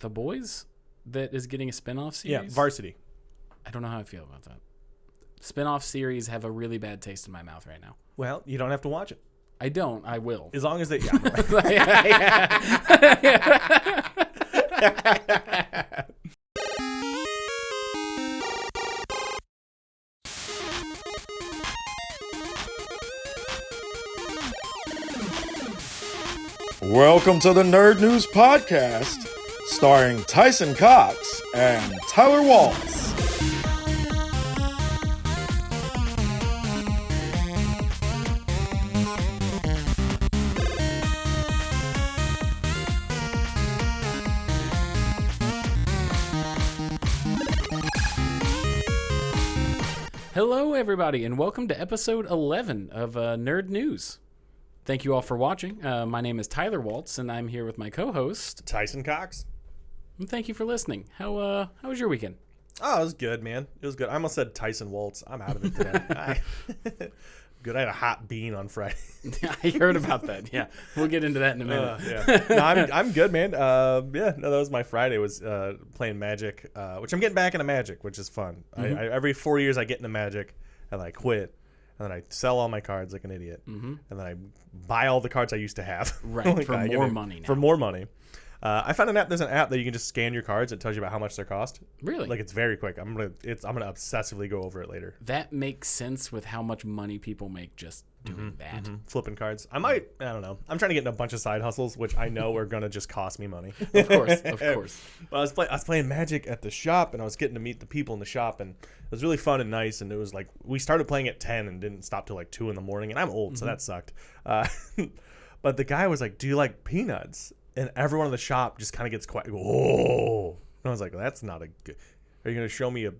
The Boys that is getting a spinoff series? Yeah, Varsity. I don't know how I feel about that. Spinoff series have a really bad taste in my mouth right now. Well, you don't have to watch it. I don't. I will. As long as they... Welcome to the Nerd News Podcast, starring Tyson Cox and Tyler Waltz. Hello, everybody, and welcome to episode 11 of Nerd News. Thank you all for watching. My name is Tyler Waltz, and I'm here with my co-host, Tyson Cox. And thank you for listening. How was your weekend? Oh, it was good, man. It was good. I almost said Tyson Waltz. I'm out of it today. Good. I had a hot bean on Friday. I heard about that. Yeah, we'll get into that in a minute. Yeah. No, I'm good, man. That was my Friday. Was playing Magic, which I'm getting back into Magic, which is fun. Mm-hmm. I every 4 years I get into Magic, and then I quit, and then I sell all my cards like an idiot, and then I buy all the cards I used to have. Right, Like, for more money now. For more money. I found there's an app that you can just scan your cards. It tells you about how much they cost. Really? Like, it's very quick. I'm gonna obsessively go over it later. That makes sense with how much money people make just doing that. Flipping cards. I don't know. I'm trying to get in a bunch of side hustles, which I know are gonna just cost me money. Of course. But I was playing Magic at the shop, and I was getting to meet the people in the shop, and it was really fun and nice. And it was like we started playing at 10 and didn't stop till like 2 in the morning. And I'm old, so that sucked. But the guy was like, "Do you like peanuts?" And everyone in the shop just kind of gets quiet. Whoa! And I was like, "That's not a good." Are you gonna show me a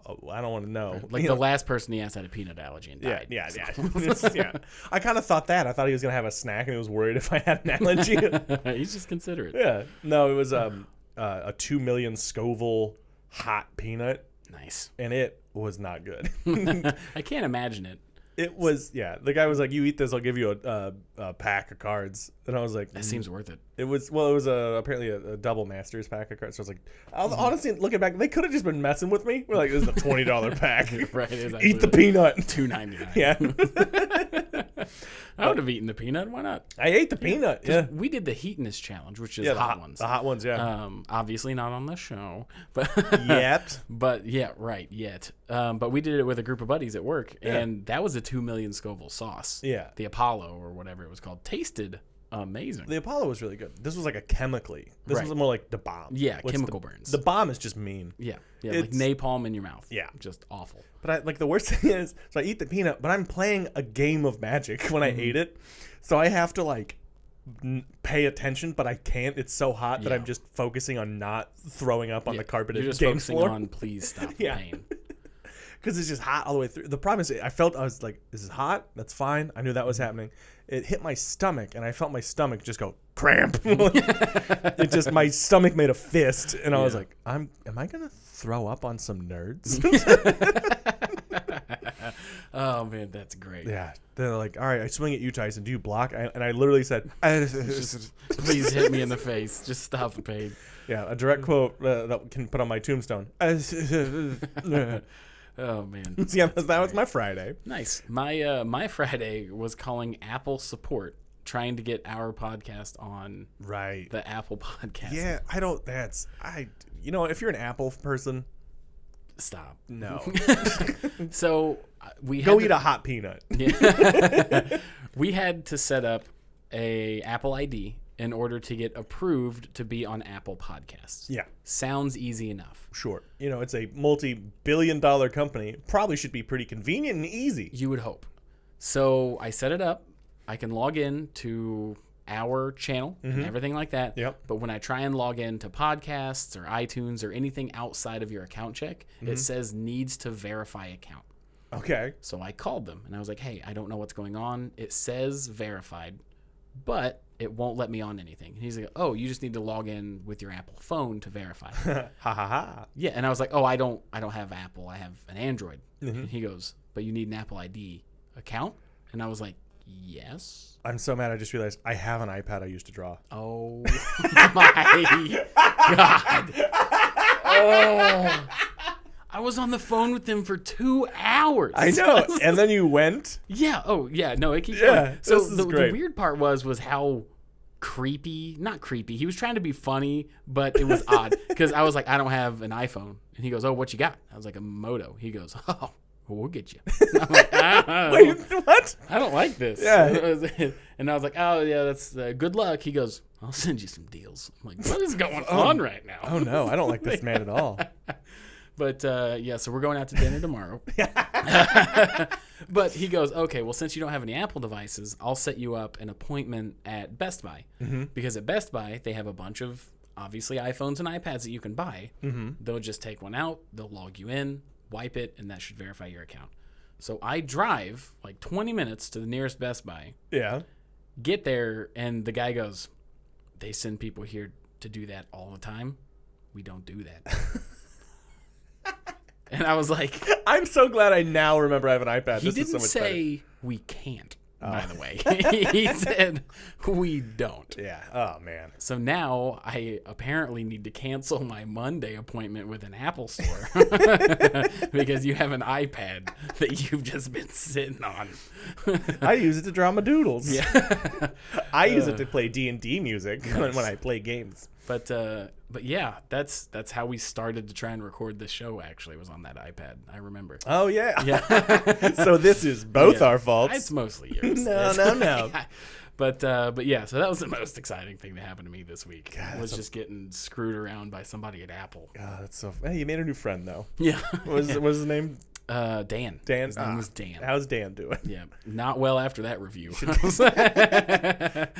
I don't want to know. Like the last person he asked had a peanut allergy and died. Yeah. Yeah. I kind of thought that. I thought he was gonna have a snack, and he was worried if I had an allergy. He's just considerate. Yeah. No, it was a 2 million Scoville hot peanut. Nice. And it was not good. I can't imagine it. It was, yeah. The guy was like, "You eat this, I'll give you a pack of cards." And I was like, That seems worth it. It was apparently a double Masters pack of cards. So I was like, honestly, looking back, they could have just been messing with me. We're like, "This is a $20 pack." Right. It Eat the peanut. $2.99. Yeah. I would have eaten the peanut. Why not? I ate the peanut. Yeah. We did the heatness challenge, which is Yeah, hot ones. The hot ones, yeah. Obviously not on the show, but Yet. But yeah, right. Yet. But we did it with a group of buddies at work, and that was a 2 million Scoville sauce. Yeah. The Apollo or whatever it was called tasted amazing. The Apollo was really good. This was like a chemically. This was more like the bomb. Yeah, chemical burns. The bomb is just mean. Yeah, like napalm in your mouth. Yeah. Just awful. But the worst thing is, so I eat the peanut, but I'm playing a game of Magic when I ate it. So I have to like pay attention, but I can't. It's so hot that I'm just focusing on not throwing up on the carpet at the game focusing floor. on please stop the pain. Because it's just hot all the way through. The problem is I was like, this is hot. That's fine. I knew that was happening. It hit my stomach, and I felt my stomach just go cramp. My stomach made a fist, and I was like, am I going to throw up on some nerds? Oh, man, that's great. Yeah. They're like, all right, I swing at you, Tyson. Do you block? And I literally said, Please hit me in the face. Just stop the pain. Yeah, a direct quote that can put on my tombstone. Oh, man. See, that was my Friday. Nice. My Friday was calling Apple support, trying to get our podcast on the Apple podcast. Yeah, if you're an Apple person, stop. No. So we go eat a hot peanut. Yeah. We had to set up a Apple ID in order to get approved to be on Apple Podcasts. Yeah. Sounds easy enough. Sure. It's a multi-billion-dollar company. Probably should be pretty convenient and easy. You would hope. So I set it up. I can log in to our channel and everything like that. Yep. But when I try and log in to podcasts or iTunes or anything outside of your account check, it says needs to verify account. Okay. So I called them and I was like, hey, I don't know what's going on. It says verified, but it won't let me on anything. And he's like, oh, you just need to log in with your Apple phone to verify. Ha ha ha. Yeah. And I was like, oh, I don't have Apple. I have an Android. And he goes, but you need an Apple ID account? And I was like, Yes. I'm so mad. I just realized I have an iPad I used to draw. Oh my God. Oh. I was on the phone with him for 2 hours. I know. And then you went? Yeah. Oh, yeah. No, it keeps Yeah, going. So this is the great. weird part was how not creepy. He was trying to be funny, but it was odd because I was like, I don't have an iPhone. And he goes, oh, what you got? I was like, a Moto. He goes, oh, well, we'll get you. And I'm like, Wait, what? I don't like this. Yeah. And I was like, oh, yeah, that's good luck. He goes, I'll send you some deals. I'm like, what is going on right now? Oh, no. I don't like this man at all. But, yeah, so we're going out to dinner tomorrow. But he goes, okay, well, since you don't have any Apple devices, I'll set you up an appointment at Best Buy. Mm-hmm. Because at Best Buy, they have a bunch of, obviously, iPhones and iPads that you can buy. Mm-hmm. They'll just take one out, they'll log you in, wipe it, and that should verify your account. So I drive like 20 minutes to the nearest Best Buy. Yeah. Get there, and the guy goes, they send people here to do that all the time. We don't do that. And I was like, I'm so glad I now remember I have an iPad. He this didn't is so much say better. we can't, by the way. He said we don't. Yeah. Oh, man. So now I apparently need to cancel my Monday appointment with an Apple store because you have an iPad that you've just been sitting on. I use it to draw my doodles. Yeah. I use it to play D&D music when I play games. But yeah, that's how we started to try and record this show. Actually, was on that iPad. I remember. Oh yeah. Yeah. So this is both our faults. It's mostly yours. No. But yeah, so that was the most exciting thing that happened to me this week. God, was just getting screwed around by somebody at Apple. God, that's so. Hey, you made a new friend though. Yeah. What was his name? Dan. Dan. His name was Dan. How's Dan doing? Yeah, not well after that review. You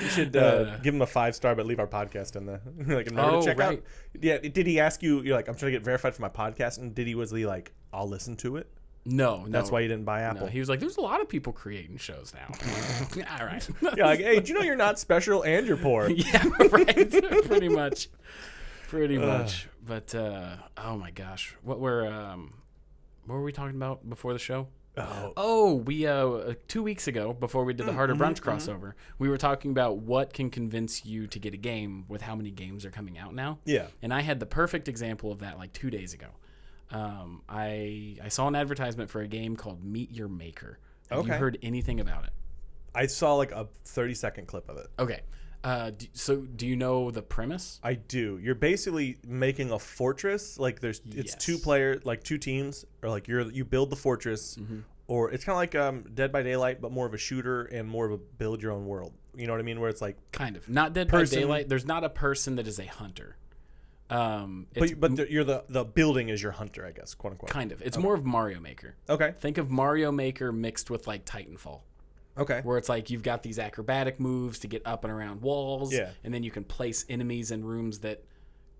should give him a 5-star, but leave our podcast in the like a to check out. Yeah, did he ask you? You're like, I'm trying to get verified for my podcast, and was he like, I'll listen to it? No. That's why you didn't buy Apple. No, he was like, there's a lot of people creating shows now. All right. Yeah, like, hey, do you know you're not special and you're poor? Yeah, right. Pretty much. But oh my gosh, what were we talking about before the show? We 2 weeks ago, before we did the Harder Brunch crossover, we were talking about what can convince you to get a game with how many games are coming out now. Yeah. And I had the perfect example of that like 2 days ago. I saw an advertisement for a game called Meet Your Maker. Have you heard anything about it? I saw like a 30-second clip of it. Okay. So do you know the premise? I do. You're basically making a fortress. Like it's 2 players, like 2 teams, or like you build the fortress, or it's kind of like Dead by Daylight, but more of a shooter and more of a build your own world. You know what I mean? Where it's like kind of not Dead by Daylight. There's not a person that is a hunter. But you're the building is your hunter, I guess, quote unquote. Kind of. It's more of Mario Maker. Okay. Think of Mario Maker mixed with like Titanfall. Okay. Where it's like you've got these acrobatic moves to get up and around walls. Yeah. And then you can place enemies in rooms that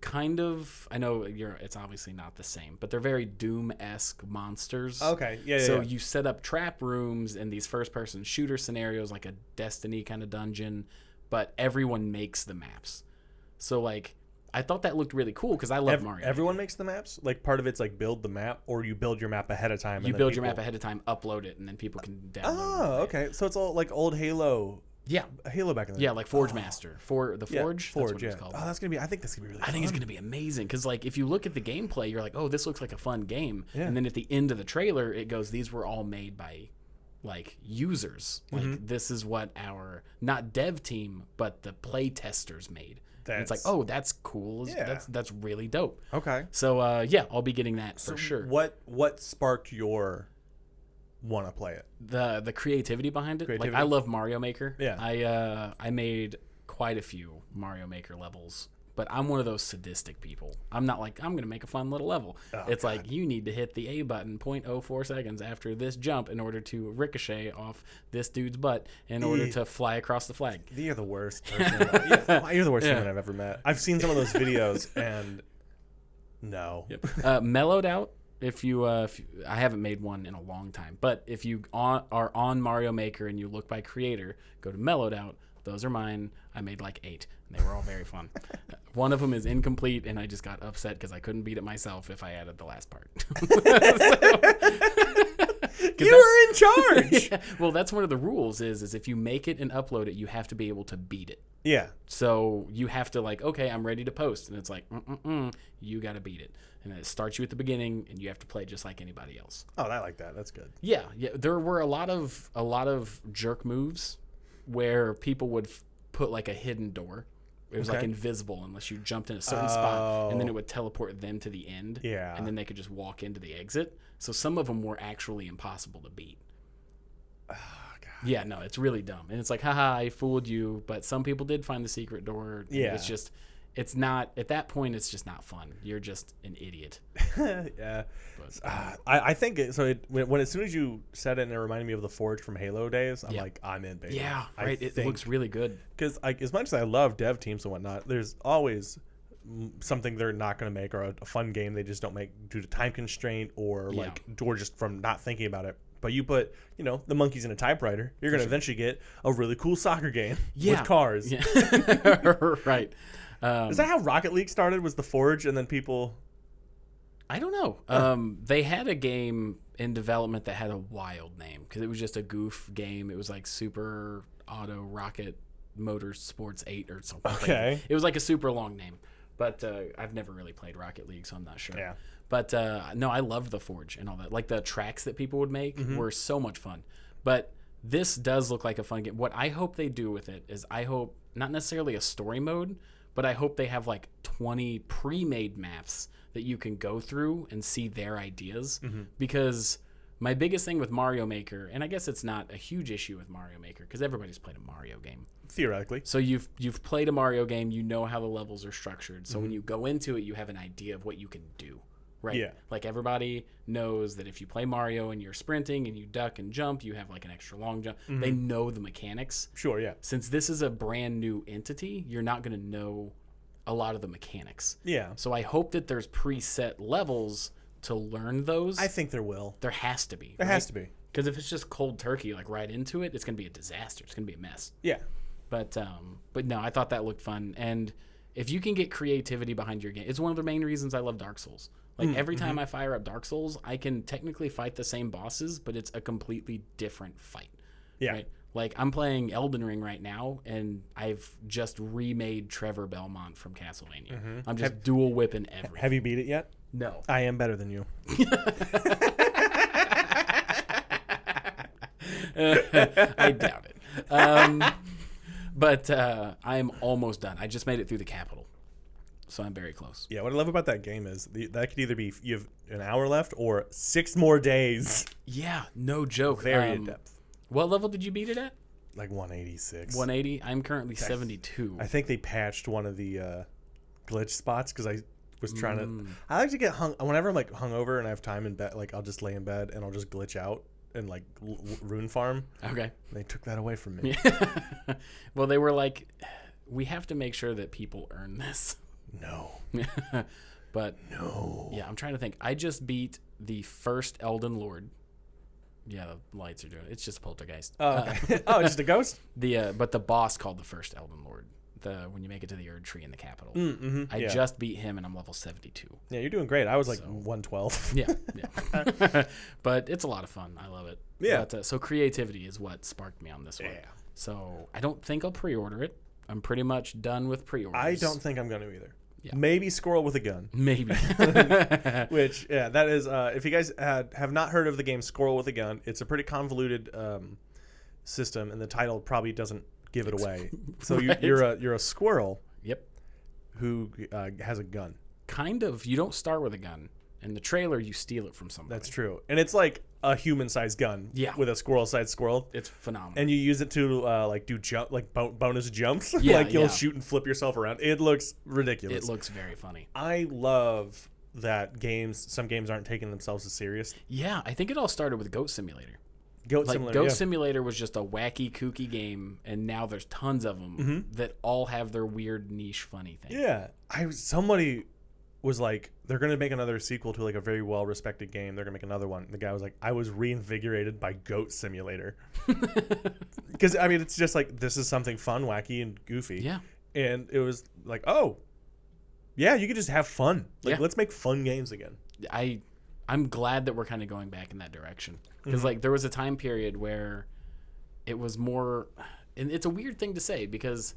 kind of, I know it's obviously not the same, but they're very Doom-esque monsters. Okay. Yeah. So you set up trap rooms in these first-person shooter scenarios, like a Destiny kind of dungeon, but everyone makes the maps. So like, I thought that looked really cool because I love Mario. Everyone makes the maps? Like part of it's like build the map, or you build your map ahead of time? You build your map ahead of time, upload it, and then people can download it. Oh, okay. So it's all like old Halo. Yeah. Halo back in the day. Yeah, like Forge Master. Forge, that's what it's called. Oh, that's going to be, I think that's going to be really fun. I think it's going to be amazing because like if you look at the gameplay, you're like, oh, this looks like a fun game. Yeah. And then at the end of the trailer, it goes, these were all made by like users. Like this is what our, not dev team, but the play testers made. It's like, oh, that's cool. Yeah. That's really dope. Okay. So yeah, I'll be getting that for sure. What sparked your want to play it? The creativity behind it. Like I love Mario Maker. Yeah. I made quite a few Mario Maker levels, but I'm one of those sadistic people. I'm not like, I'm going to make a fun little level. It's like, you need to hit the A button 0.04 seconds after this jump in order to ricochet off this dude's butt in order to fly across the flag. You're the worst person. You're the worst human I've ever met. I've seen some of those videos and no. Yep. Mellowed Out. If you, I haven't made one in a long time, but if you are on Mario Maker and you look by creator, go to Mellowed Out. Those are mine. I made like 8, and they were all very fun. One of them is incomplete, and I just got upset because I couldn't beat it myself if I added the last part. You're in charge. Yeah, well, that's one of the rules is if you make it and upload it, you have to be able to beat it. Yeah. So you have to like, okay, I'm ready to post. And it's like, you got to beat it. And it starts you at the beginning and you have to play just like anybody else. Oh, I like that. That's good. Yeah. There were a lot of jerk moves where people would put like a hidden door. It was like invisible unless you jumped in a certain spot, and then it would teleport them to the end. Yeah. And then they could just walk into the exit. So some of them were actually impossible to beat. Oh, God. Yeah, no, it's really dumb. And it's like, haha, I fooled you. But some people did find the secret door. Yeah. It's just, it's not, at that point, it's just not fun. You're just an idiot. Yeah. I think so. When as soon as you said it, and it reminded me of the Forge from Halo days, I'm like, I'm in, baby. Yeah, right. It looks really good. Because as much as I love dev teams and whatnot, there's always something they're not going to make, or a fun game they just don't make due to time constraint, or or just from not thinking about it. But you put, the monkeys in a typewriter, you're going to eventually get a really cool soccer game with cars. Yeah. Right. Is that how Rocket League started? Was the Forge, and then people... I don't know. They had a game in development that had a wild name because it was just a goof game. It was like Super Auto Rocket Motorsports 8 or something. Okay. It was like a super long name. But I've never really played Rocket League, so I'm not sure. Yeah. But no, I loved the Forge and all that. Like the tracks that people would make were so much fun. But this does look like a fun game. What I hope they do with it is I hope not necessarily a story mode, but I hope they have like 20 pre-made maps that you can go through and see their ideas. Because my biggest thing with Mario Maker, and I guess it's not a huge issue with Mario Maker because everybody's played a Mario game. Theoretically. So you've played a Mario game, you know how the levels are structured. So when you go into it, you have an idea of what you can do. Right? Yeah. Like everybody knows that if you play Mario and you're sprinting and you duck and jump, you have like an extra long jump. They know the mechanics. Sure, yeah. Since this is a brand new entity, you're not going to know a lot of the mechanics. Yeah. So I hope that there's preset levels to learn those. I think there will. There has to be. There has to be. Because if it's just cold turkey, like right into it, it's going to be a disaster. It's going to be a mess. Yeah. But no, I thought that looked fun. And if you can get creativity behind your game, it's one of the main reasons I love Dark Souls. Like every time I fire up Dark Souls, I can technically fight the same bosses, but it's a completely different fight. Yeah. Right? Like I'm playing Elden Ring right now, and I've just remade Trevor Belmont from Castlevania. I'm just dual whipping everything. Have you beat it yet? No. I am better than you. I doubt it. But I'm almost done. I just made it through the capital. So I'm very close. Yeah, what I love about that game is that could either be you have an hour left or 6 more days. Yeah, no joke. Very in depth. What level did you beat it at? Like 186. 180? I'm currently 72. I think they patched one of the glitch spots because I was trying to... I like to get whenever I'm like hungover and I have time in bed, like I'll just lay in bed and I'll just glitch out and like rune farm. Okay. And they took that away from me. Well, they were like, we have to make sure that people earn this. No. But no. Yeah, I'm trying to think. I just beat the first Elden Lord. Yeah, the lights are doing it. It's just a poltergeist. Oh, okay. Oh, just a ghost? But the boss called the first Elden Lord. When you make it to the Erd Tree in the capital. I just beat him and I'm level 72. Yeah, you're doing great. I was like 112. Yeah. But it's a lot of fun. I love it. Yeah. But, so creativity is what sparked me on this one. Yeah. So I don't think I'll pre-order it. I'm pretty much done with pre-orders. I don't think I'm going to either. Yeah. Maybe Squirrel with a Gun. Maybe. Which, yeah, that is, if you guys have not heard of the game Squirrel with a Gun, it's a pretty convoluted system, and the title probably doesn't give it away. So Right. you're a squirrel. Yep. Who has a gun. Kind of. You don't start with a gun. In the trailer, you steal it from somebody. That's true. And it's like a human-sized gun with a squirrel-sized squirrel. It's phenomenal. And you use it to like do bonus jumps. Yeah, like you'll shoot and flip yourself around. It looks ridiculous. It looks very funny. I love that some games aren't taking themselves as serious. Yeah, I think it all started with Goat Simulator. Goat Simulator was just a wacky, kooky game, and now there's tons of them that all have their weird, niche, funny thing. Yeah. Somebody was like, they're going to make another sequel to like a very well-respected game. They're going to make another one. And the guy was like, I was reinvigorated by Goat Simulator. Because, I mean, it's just like, this is something fun, wacky, and goofy. Yeah. And it was like, oh, yeah, you could just have fun. Like, Yeah. let's make fun games again. I'm glad that we're kind of going back in that direction. Because, like, there was a time period where it was more... And it's a weird thing to say because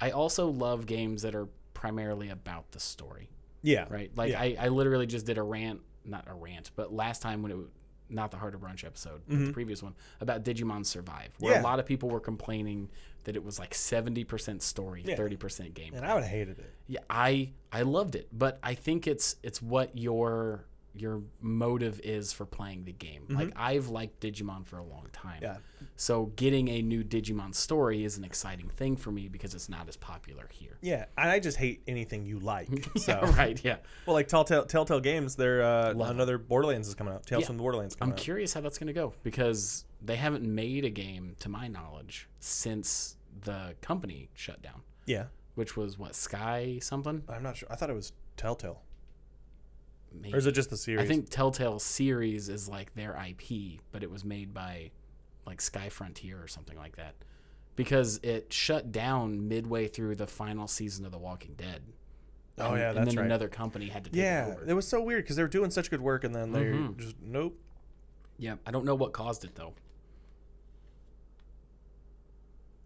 I also love games that are primarily about the story. Yeah. Right? Like, I literally just did not a rant, but last time when it was... Not the Heart of Brunch episode, but the previous one, about Digimon Survive, where a lot of people were complaining that it was like 70% story, 30% gameplay. And I would have hated it. Yeah, I loved it, but I think it's what your motive is for playing the game. Like, I've liked Digimon for a long time. Yeah. So getting a new Digimon story is an exciting thing for me because it's not as popular here. Yeah, and I just hate anything you like. So. Right, yeah. Well, like Telltale Games, they're another Borderlands is coming out. Tales from the Borderlands coming out. I'm curious how that's going to go because they haven't made a game, to my knowledge, since the company shut down. Yeah. Which was, what, Sky something? I'm not sure. I thought it was Telltale. Maybe. Or is it just the series? I think Telltale series is like their IP, but it was made by like Sky Frontier or something like that. Because it shut down midway through the final season of The Walking Dead. Oh, yeah, that's right. And then another company had to take it over. It was so weird because they were doing such good work and then they just, nope. Yeah, I don't know what caused it, though.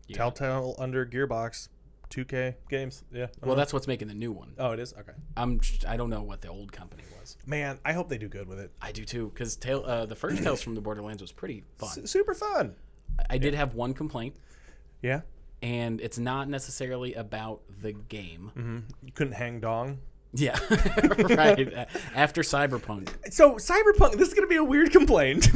Yeah. Telltale under Gearbox, 2K games. Yeah. Well, that's what's making the new one. Oh, it is? Okay. I don't know what the old company was. Man, I hope they do good with it. I do, too, because the first Tales from the Borderlands was pretty fun. Super fun. I did have one complaint. Yeah. And it's not necessarily about the game. You couldn't hang dong. Yeah, right. After Cyberpunk. So Cyberpunk, this is gonna be a weird complaint.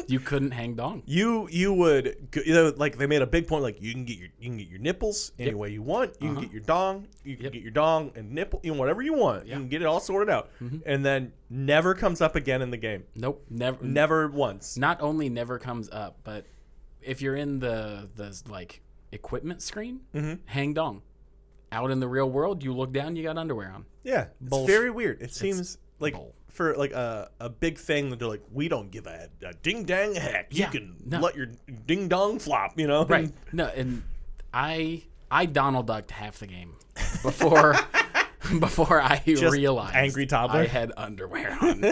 You couldn't hang dong. You would, like they made a big point, like you can get your nipples any way you want. You can get your dong. You can get your dong and nipple, whatever you want. You can get it all sorted out, and then never comes up again in the game. Nope, never once. Not only never comes up, but if you're in the like equipment screen, hang dong. Out in the real world, you look down, you got underwear on. Yeah, it's very weird. It seems like for like a big thing that they're like, we don't give a ding dang heck. You can let your ding dong flop, Right. No, and I Donald ducked half the game before I just realized angry toddler. I had underwear on.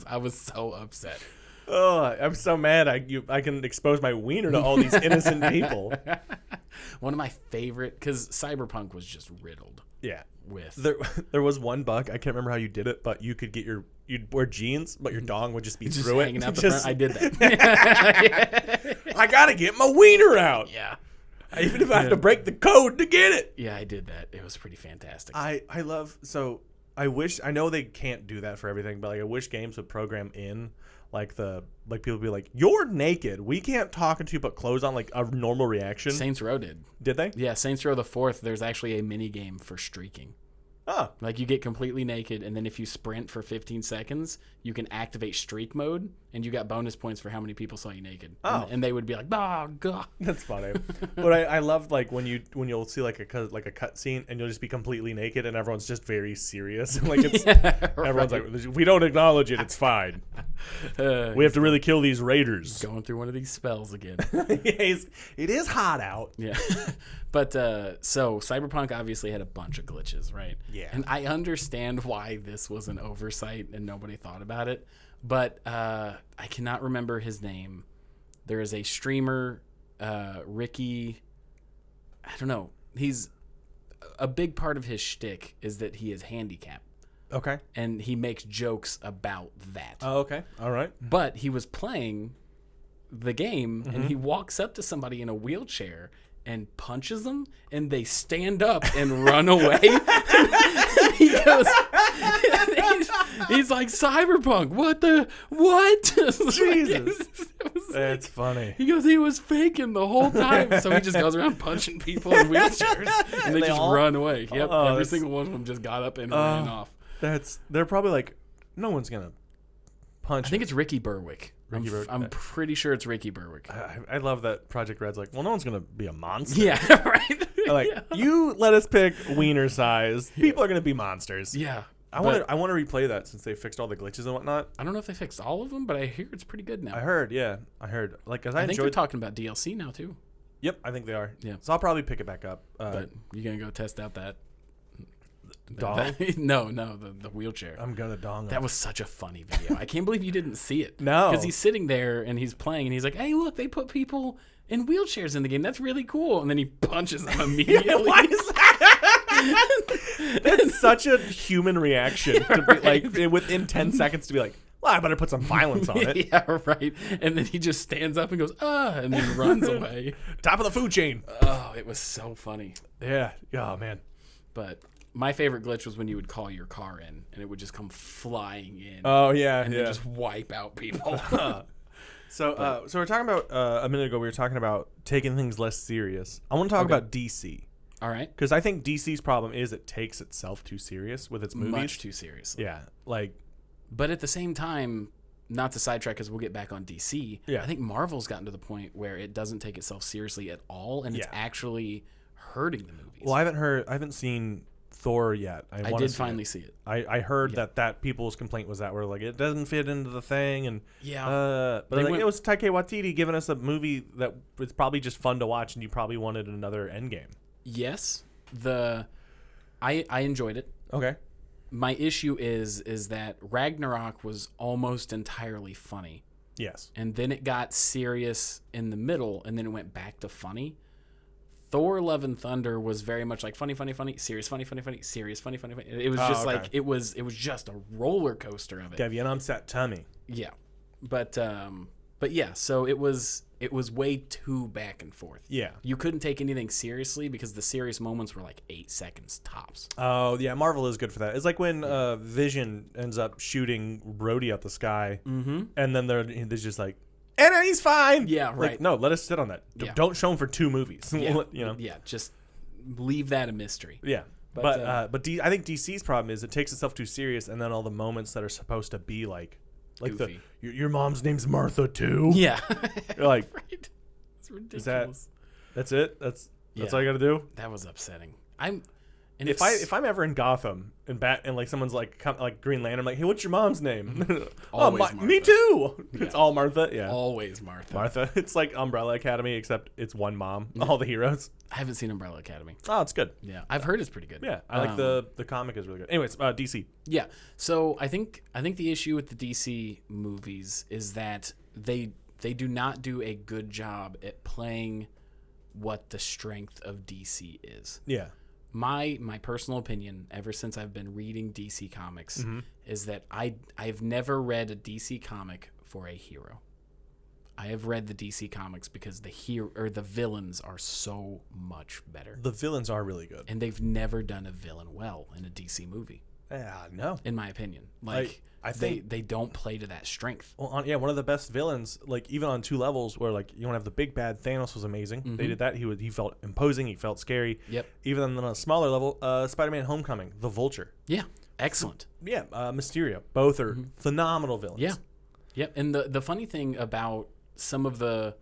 I was so upset. Oh, I'm so mad. I can expose my wiener to all these innocent people. One of my favorite, because Cyberpunk was just riddled. Yeah. With there was one bug. I can't remember how you did it, but you could you'd wear jeans, but your dong would just be just through hanging it. Out the front. I did that. I gotta get my wiener out. Yeah. Even if I have to break the code to get it. Yeah, I did that. It was pretty fantastic. I know they can't do that for everything, but like I wish games would program in people be like, you're naked. We can't talk to you but clothes on, like a normal reaction. Saints Row did. Did they? Yeah, Saints Row the 4th, there's actually a mini game for streaking. Oh. Like you get completely naked, and then if you sprint for 15 seconds, you can activate streak mode, and you got bonus points for how many people saw you naked. Oh. And they would be like, oh, God. That's funny. But I love like when you'll see like a cut scene, and you'll just be completely naked, and everyone's just very serious. Like it's everyone's like, we don't acknowledge it. It's fine. We have to really kill these raiders. Going through one of these spells again. It is hot out. Yeah. But so Cyberpunk obviously had a bunch of glitches, right? Yeah. And I understand why this was an oversight and nobody thought about it. But I cannot remember his name. There is a streamer, Ricky. I don't know. He's a big part of his shtick is that he is handicapped. Okay. And he makes jokes about that. Oh, okay. All right. But he was playing the game, and he walks up to somebody in a wheelchair and punches them, and they stand up and run away. He goes, he's like, Cyberpunk, what? Jesus. That's funny. He goes, he was faking the whole time. So he just goes around punching people in wheelchairs, and they just run away. Yep, every single one of them just got up and ran off. They're probably like, no one's going to punch. I think it's Ricky Berwick. I'm pretty sure it's Ricky Berwick. I love that Project Red's like, well, no one's going to be a monster. Yeah, right. You let us pick wiener size. People are going to be monsters. Yeah. I want to replay that since they fixed all the glitches and whatnot. I don't know if they fixed all of them, but I hear it's pretty good now. I heard. Like, cause I think they're talking about DLC now too. Yep, I think they are. Yeah. So I'll probably pick it back up. But you gonna go test out that Dong? No, the wheelchair. I'm gonna dong. That was such a funny video. I can't believe you didn't see it. No. Because he's sitting there and he's playing and he's like, hey, look, they put people in wheelchairs in the game. That's really cool. And then he punches them immediately. Why is that? That's such a human reaction to be like within 10 seconds to be like, well, I better put some violence on it. Yeah, right. And then he just stands up and goes, and then runs away. Top of the food chain. Oh, it was so funny. Yeah. Oh, man. But my favorite glitch was when you would call your car in and it would just come flying in. Oh, yeah. And then just wipe out people. So we're talking about, a minute ago, we were talking about taking things less serious. I want to talk about DC. All right. Because I think DC's problem is it takes itself too serious with its movies. Much too seriously. Yeah. Like. But at the same time, not to sidetrack because we'll get back on DC, Yeah. I think Marvel's gotten to the point where it doesn't take itself seriously at all and it's actually hurting the movies. Well, I haven't seen Thor yet. I did finally see it. I heard that people's complaint was that we're like, it doesn't fit into the thing. And but like, it was Taika Waititi giving us a movie that was probably just fun to watch and you probably wanted another Endgame. Yes. I enjoyed it. Okay. My issue is that Ragnarok was almost entirely funny. Yes. And then it got serious in the middle, and then it went back to funny. Thor: Love and Thunder was very much like funny, serious, funny, serious, funny. It was just like it was just a roller coaster of it. Gave you an upset tummy. Yeah, but yeah, so it was way too back and forth. Yeah, you couldn't take anything seriously because the serious moments were like 8 seconds tops. Oh yeah, Marvel is good for that. It's like when Vision ends up shooting Rhodey out the sky, and then they're just like, and he's fine. Yeah, right. Like, no, let us sit on that. Yeah. Don't show him for 2 movies. Yeah. You know. Yeah, just leave that a mystery. Yeah. But I think DC's problem is it takes itself too serious, and then all the moments that are supposed to be like goofy. Your mom's name's Martha too. Yeah. You're like, right. It's ridiculous. That's it? That's all you got to do? That was upsetting. If I'm ever in Gotham and like someone's like Green Lantern, I'm like, hey, what's your mom's name? Always Martha. Me too. Yeah. It's all Martha. Yeah. Always Martha. Martha. It's like Umbrella Academy, except it's one mom. All the heroes. I haven't seen Umbrella Academy. Oh, it's good. Yeah, I've heard it's pretty good. Yeah, I like the comic is really good. Anyways, DC. Yeah, so I think the issue with the DC movies is that they do not do a good job at playing what the strength of DC is. Yeah. My personal opinion, ever since I've been reading DC comics, is that I've never read a DC comic for a hero. I have read the DC comics because the villains are so much better. The villains are really good, and they've never done a villain well in a DC movie. No, in my opinion, like I think they don't play to that strength. Well, one of the best villains, like even on 2 levels, where like you don't have the big bad. Thanos was amazing. They did that. He felt imposing. He felt scary. Yep. Even on a smaller level, Spider-Man: Homecoming, the Vulture. Yeah, excellent. Yeah, Mysterio. Both are phenomenal villains. Yeah, yep. And the funny thing about some of the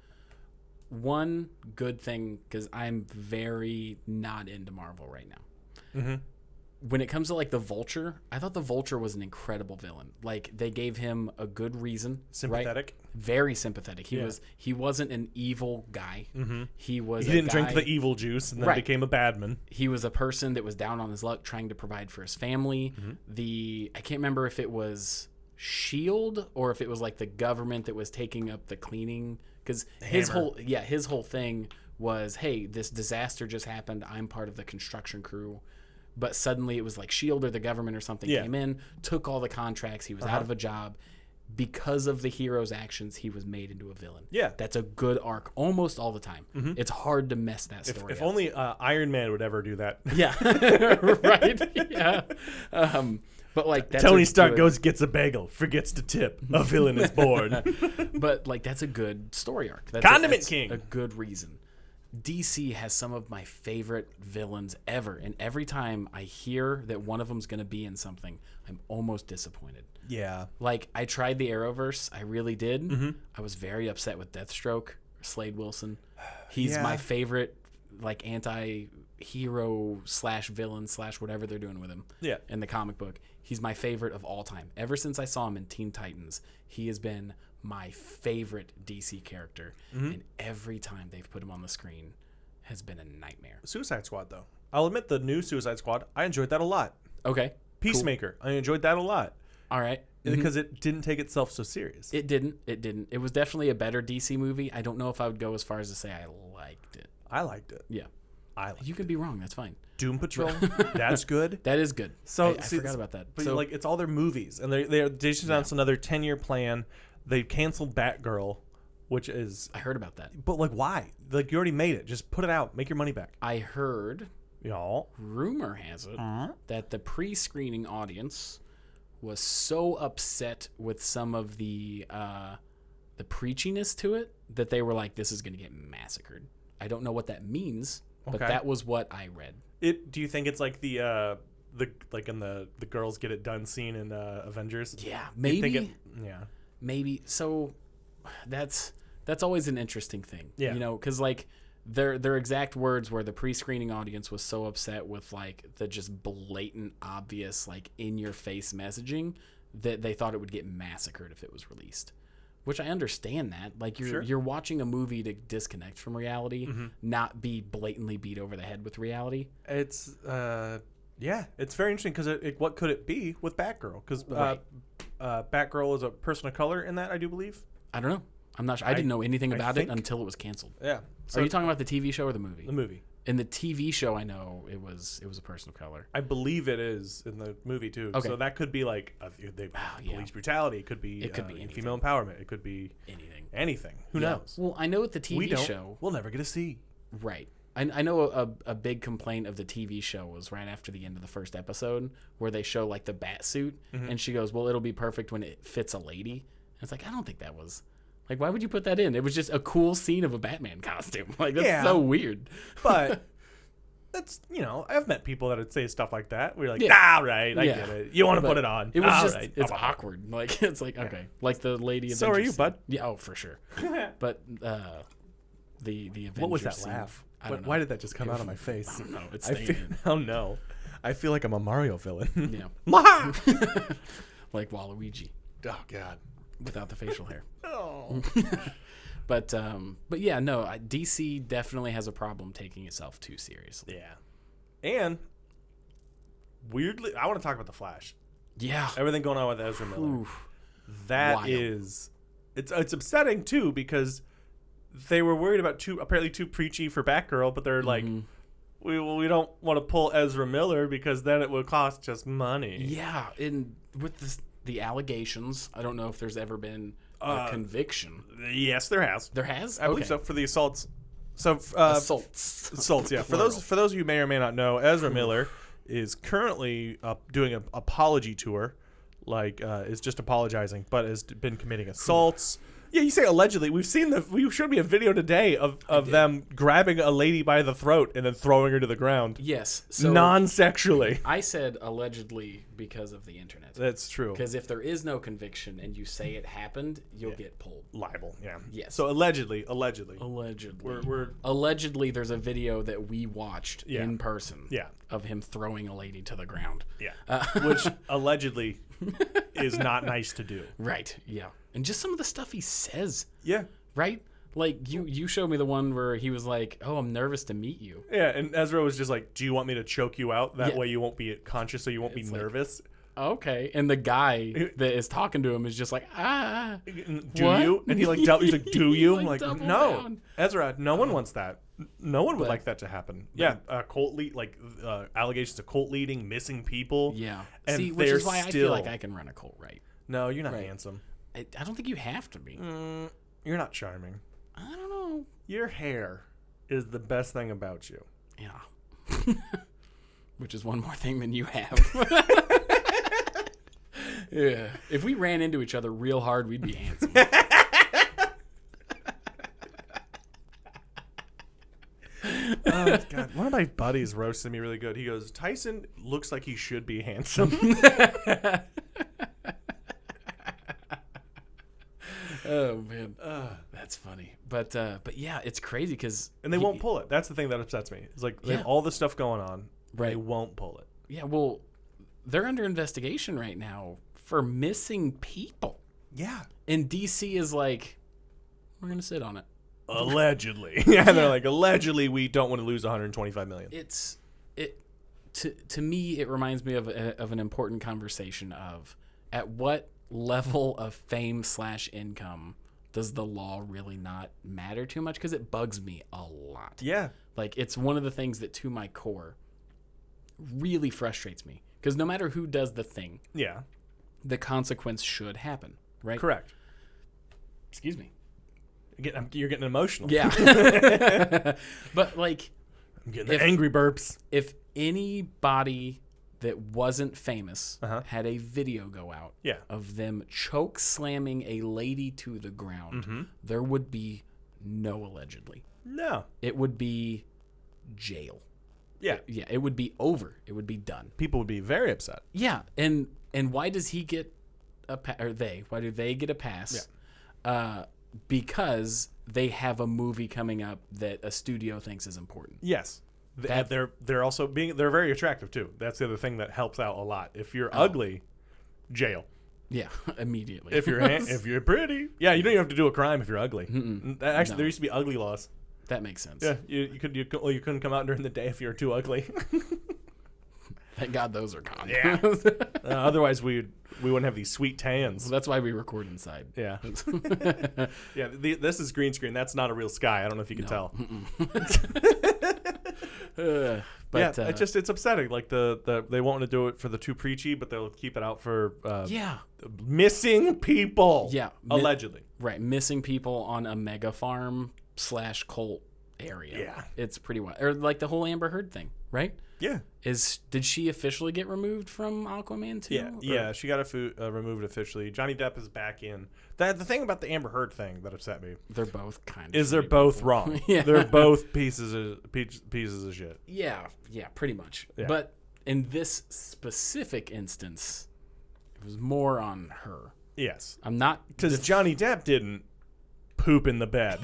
one good thing, because I'm very not into Marvel right now. When it comes to like the Vulture, I thought the Vulture was an incredible villain. Like they gave him a good reason, sympathetic, right? Very sympathetic. He wasn't an evil guy. He didn't drink the evil juice and then became a bad man. He was a person that was down on his luck, trying to provide for his family. I can't remember if it was Shield or if it was like the government that was taking up the cleaning, because his whole thing was, hey, this disaster just happened. I'm part of the construction crew. But suddenly it was like Shield or the government or something came in, took all the contracts. He was out of a job. Because of the hero's actions, he was made into a villain. Yeah. That's a good arc almost all the time. It's hard to mess that story up. If only Iron Man would ever do that. Yeah. Right. Yeah. But like that's Tony Stark gets a bagel, forgets to tip. A villain is born. But like that's a good story arc. Condiment King. A good reason. DC has some of my favorite villains ever, and every time I hear that one of them's going to be in something, I'm almost disappointed. Yeah. Like, I tried the Arrowverse. I really did. I was very upset with Deathstroke, Slade Wilson. He's my favorite, like, anti-hero / villain / whatever they're doing with him in the comic book. He's my favorite of all time. Ever since I saw him in Teen Titans, he has been my favorite DC character, and every time they've put him on the screen has been a nightmare. Suicide Squad, though. I'll admit the new Suicide Squad, I enjoyed that a lot. Okay. Peacemaker. Cool. I enjoyed that a lot. All right. Because it didn't take itself so serious. It didn't. It was definitely a better DC movie. I don't know if I would go as far as to say I liked it. I liked it. Yeah. You can be wrong. That's fine. Doom Patrol. That's good. That is good. So I forgot about that. But so, it's all their movies, and they just announced another 10-year plan. They canceled Batgirl, which is I heard about that. But why? You already made it. Just put it out. Make your money back. I heard. Y'all. Rumor has it that the pre-screening audience was so upset with some of the preachiness to it that they were like, "This is going to get massacred." I don't know what that means, but that was what I read. Do you think it's like the girls get it done scene in Avengers? Yeah, maybe. Maybe. So that's always an interesting thing. Yeah. Because their exact words were the pre-screening audience was so upset with the just blatant, obvious, in your face messaging that they thought it would get massacred if it was released. Which I understand that. You're watching a movie to disconnect from reality, not be blatantly beat over the head with reality. It's it's very interesting because what could it be with Batgirl? Because Batgirl is a person of color in that, I do believe. I don't know. I'm not sure. I didn't know anything about it until it was canceled. Yeah. So are you talking about the TV show or the movie? The movie. In the TV show, I know it was a person of color. I believe it is in the movie too. Okay. So that could be police brutality. It could be female empowerment. It could be anything. Who knows? Well, I know with the TV show, we'll never get to see. Right. I know a big complaint of the TV show was right after the end of the first episode where they show the bat suit and she goes, "Well, it'll be perfect when it fits a lady." And it's I don't think that was. Why would you put that in? It was just a cool scene of a Batman costume. That's so weird. But that's, I've met people that would say stuff like that. We're right, I get it. You want to put it on. It was it's awkward. It's okay. Like the lady So are you, bud? Yeah, oh, for sure. But the Avengers what was that scene, laugh? I don't know. Why did that just come out of my face? I don't know. It's staying. Oh, no. I feel like I'm a Mario villain. Yeah. Like Waluigi. Oh, God. Without the facial hair. Oh. But yeah, no, DC definitely has a problem taking itself too seriously. Yeah. And weirdly, I want to talk about the Flash. Yeah. Everything going on with Ezra Miller. Oof. That Wild. is it's upsetting too because they were worried about apparently too preachy for Batgirl, but they're we don't want to pull Ezra Miller because then it would cost just money. Yeah, and with the allegations, I don't know if there's ever been a conviction. Yes, there has. There has? I believe so, for the assaults. So assaults, yeah. For those of you who may or may not know, Ezra Miller is currently doing an apology tour, is just apologizing, but has been committing assaults. Yeah, you say allegedly. You showed me a video today of them grabbing a lady by the throat and then throwing her to the ground. Yes. So non-sexually. I said allegedly because of the internet. That's true. Because if there is no conviction and you say it happened, you'll get pulled. Libel, yeah. Yes. So allegedly. Allegedly, there's a video that we watched in person Yeah. of him throwing a lady to the ground. Yeah. Which allegedly is not nice to do. Right, yeah. And just some of the stuff he says. Yeah. Right? You showed me the one where he was like, "Oh, I'm nervous to meet you." Yeah, and Ezra was just like, "Do you want me to choke you out? That way you won't be conscious, so you won't be nervous." Okay. And the guy that is talking to him is just like, "Ah, do you?" And he's like, "Do you?" I'm like, "No, down. Ezra. No one wants that. No one would like that to happen." Yeah, cult lead, allegations of cult leading, missing people. Yeah. And see, which is why I feel like I can run a cult, right? No, you're not handsome. I don't think you have to be. You're not charming. I don't know. Your hair is the best thing about you. Yeah. Which is one more thing than you have. Yeah. If we ran into each other real hard, we'd be handsome. Oh, God. One of my buddies roasted me really good. He goes, "Tyson looks like he should be handsome." Oh man, that's funny. But yeah, it's crazy because and they won't pull it. That's the thing that upsets me. It's they have all this stuff going on, right? They won't pull it. Yeah, well, they're under investigation right now for missing people. Yeah, and DC is like, we're gonna sit on it. Allegedly, yeah. They're like, allegedly, we don't want to lose 125 million. to me, it reminds me of an important conversation of at what level of fame / income does the law really not matter too much? Because it bugs me a lot. Yeah. Like, it's one of the things that to my core really frustrates me. Because no matter who does the thing, Yeah. the consequence should happen, right? Correct. Excuse me. You're getting emotional. Yeah. But, like, I'm getting the angry burps. if anybody that wasn't famous had a video go out of them choke slamming a lady to the ground, there would be no allegedly. No. It would be jail. Yeah. Yeah, it would be over. It would be done. People would be very upset. Yeah, and why does he get why do they get a pass? Yeah. Because they have a movie coming up that a studio thinks is important. Yes. They're also they're very attractive too. That's the other thing that helps out a lot. If you're ugly, jail. Yeah, immediately. If you're pretty, yeah, you don't even have to do a crime if you're ugly. Actually, there used to be ugly laws. That makes sense. Yeah, you couldn't come out during the day if you were too ugly. Thank God those are gone. Yeah. Otherwise, we wouldn't have these sweet tans. Well, that's why we record inside. Yeah. Yeah. This is green screen. That's not a real sky. I don't know if you can tell. But yeah, it's upsetting. Like they won't want to do it for the too preachy, but they'll keep it out for missing people. Yeah, allegedly. Right, missing people on a mega farm / cult area. Yeah, it's pretty wild. Or like the whole Amber Heard thing, right? Yeah. Did she officially get removed from Aquaman 2? Yeah, she got removed officially. Johnny Depp is back in. The thing about the Amber Heard thing that upset me, they're both kind of is they're both wrong. Yeah. They're both pieces of shit. Yeah, pretty much. Yeah. But in this specific instance, it was more on her. Yes. I'm not, because Johnny Depp didn't poop in the bed.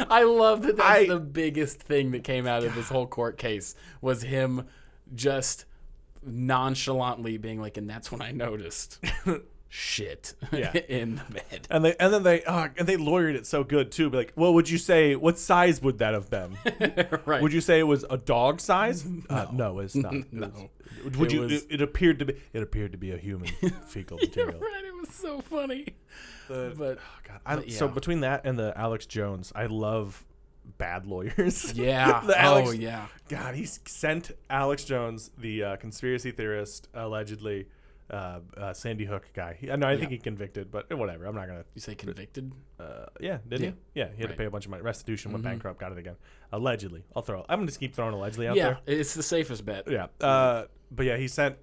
I love that. That's the biggest thing that came out of this whole court case was him just nonchalantly being like, and that's when I noticed shit in the bed. And then they lawyered it so good too. Be like, well, would you say what size would that have been? Right. Would you say it was a dog size? No, it's not. It appeared to be a human fecal material. Right. It was so funny. So between that and the Alex Jones, I love bad lawyers. Yeah. Yeah. God, he sent Alex Jones, the conspiracy theorist, allegedly, Sandy Hook guy. I think he convicted, but whatever. I'm not gonna. You say convicted? Yeah, didn't he? Yeah, he had to pay a bunch of money. Restitution, went bankrupt, got it again. Allegedly, I'm gonna just keep throwing allegedly out there. Yeah, it's the safest bet. Yeah. But yeah, he sent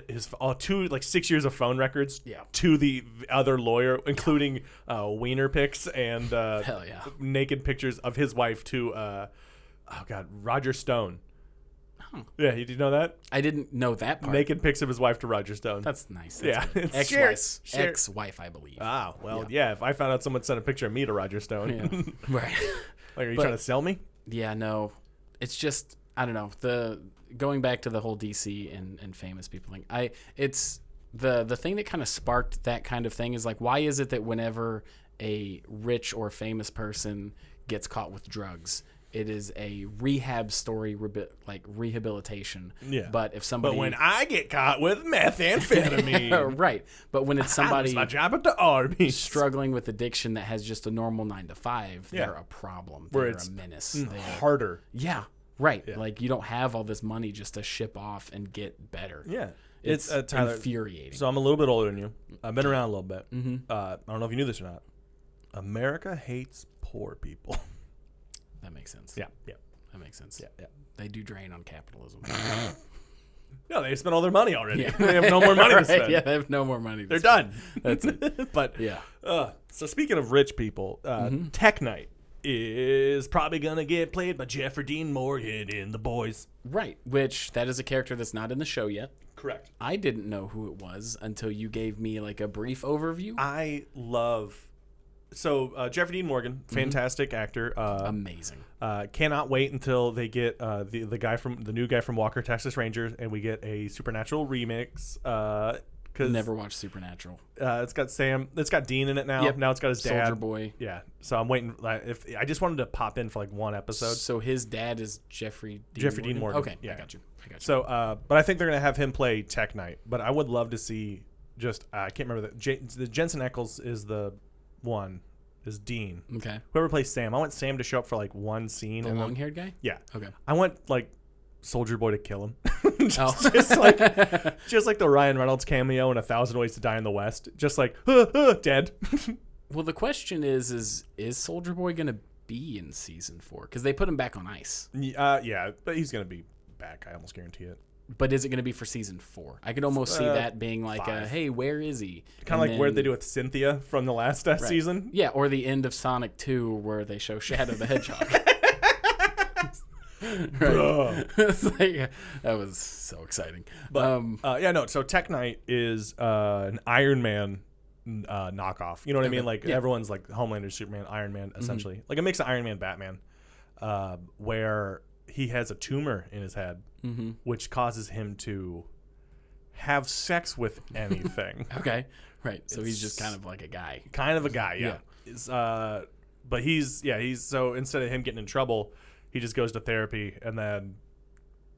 his 6 years of phone records to the other lawyer, including wiener pics and hell yeah, naked pictures of his wife to Roger Stone. Oh. Yeah, did you know that? I didn't know that part. Naked pics of his wife to Roger Stone. That's nice. That's ex-wife, I believe. Ah, well, yeah. If I found out someone sent a picture of me to Roger Stone, right? Like, are you trying to sell me? Yeah, no. It's just I don't know. Going back to the whole DC and famous people thing, it's the thing that kind of sparked that kind of thing is like, why is it that whenever a rich or famous person gets caught with drugs, it is a rehab story, like rehabilitation. Yeah. But if somebody, but when I get caught with methamphetamine, right? But when it's somebody my job at the army struggling with addiction that has just a normal 9 to 5, they're a problem. They're a menace. They're harder. Yeah. Right. Yeah. Like, you don't have all this money just to ship off and get better. Yeah. It's Tyler, infuriating. So I'm a little bit older than you. I've been around a little bit. Mm-hmm. I don't know if you knew this or not. America hates poor people. That makes sense. Yeah. That makes sense. Yeah. They do drain on capitalism. No, they spent all their money already. Yeah. They have no more money to spend. Yeah, they have no more money to spend. Done. That's it. But yeah. So speaking of rich people, Tech Night is probably going to get played by Jeffrey Dean Morgan in The Boys. Right, which that is a character that's not in the show yet. Correct. I didn't know who it was until you gave me like a brief overview. I love... So Jeffrey Dean Morgan, fantastic actor. Amazing. Cannot wait until they get the new guy from Walker, Texas Rangers, and we get a Supernatural remix Never watched Supernatural. It's got Sam. It's got Dean in it now. Yep. Now it's got his dad. Soldier Boy. Yeah. So I'm waiting. If I just wanted to pop in for like one episode. So his dad is Jeffrey Dean Morgan. Okay, Yeah. I got you. So, but I think they're gonna have him play Tech Knight. But I would love to see just I can't remember the Jensen Ackles is the one. Is Dean. Okay. Whoever plays Sam. I want Sam to show up for like one scene. The long-haired guy? Yeah. Okay. I want like Soldier Boy to kill him. just like the Ryan Reynolds cameo in 1,000 Ways to Die in the West. Just like dead. Well, the question is Soldier Boy gonna be in season 4? Because they put him back on ice. Yeah, but he's gonna be back. I almost guarantee it. But is it going to be for season 4? I could almost see that being like, hey, where is he? Kind of like where they do with Cynthia from the last season. Yeah, or the end of Sonic 2 where they show Shadow the Hedgehog. It's like, that was so exciting. But so Tech Knight is an Iron Man knockoff. You know what I mean? Like everyone's like Homelander, Superman, Iron Man, essentially. Like a mix of Iron Man, Batman, where he has a tumor in his head, which causes him to have sex with anything. Okay, right. So he's just kind of like a guy. Kind of a guy, yeah. But he's so instead of him getting in trouble, he just goes to therapy and then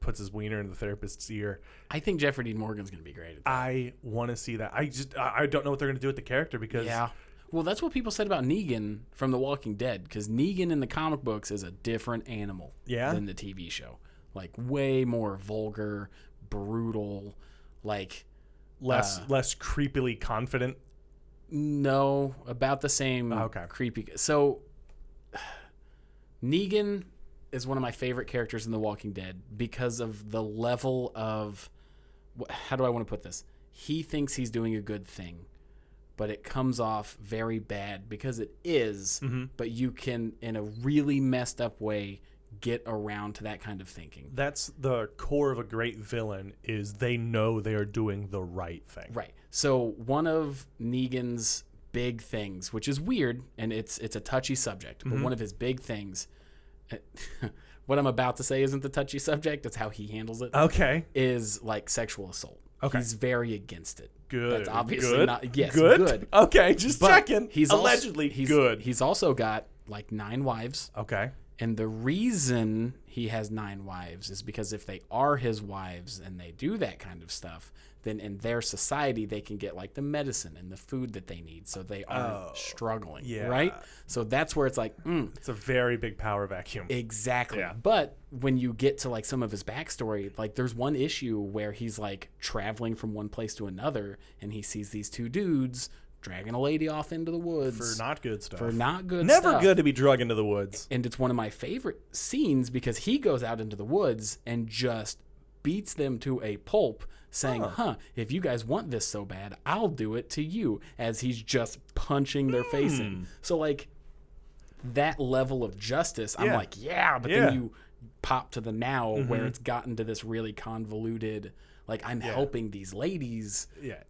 puts his wiener in the therapist's ear. I think Jeffrey Dean Morgan's going to be great at that. I want to see that. I don't know what they're going to do with the character because... Yeah. Well, that's what people said about Negan from The Walking Dead, because Negan in the comic books is a different animal than the TV show. Like, way more vulgar, brutal, like... Less creepily confident? No, about the same creepy... So, Negan is one of my favorite characters in The Walking Dead because of the level of... How do I want to put this? He thinks he's doing a good thing, but it comes off very bad because it is, but you can, in a really messed up way, get around to that kind of thinking. That's the core of a great villain, is they know they are doing the right thing. Right. So one of Negan's big things, which is weird, and it's a touchy subject, but one of his big things, what I'm about to say isn't the touchy subject, it's how he handles it. Okay. Is like sexual assault. Okay. He's very against it. Good. That's obviously good. not. Yes, good. Okay, just checking. He's allegedly good. He's also got like 9 wives. Okay. And the reason he has 9 wives is because if they are his wives and they do that kind of stuff, then in their society they can get like the medicine and the food that they need, so they aren't struggling. Yeah. Right. So that's where it's like, it's a very big power vacuum. Exactly. Yeah. But when you get to like some of his backstory, like there's one issue where he's like traveling from one place to another, and he sees these 2 dudes dragging a lady off into the woods for not good stuff. Never good to be drug into the woods. And it's one of my favorite scenes because he goes out into the woods and just beats them to a pulp, saying, if you guys want this so bad, I'll do it to you, as he's just punching their face in. So like that level of justice, I'm like, but then you pop to the now where it's gotten to this really convoluted, like I'm helping these ladies,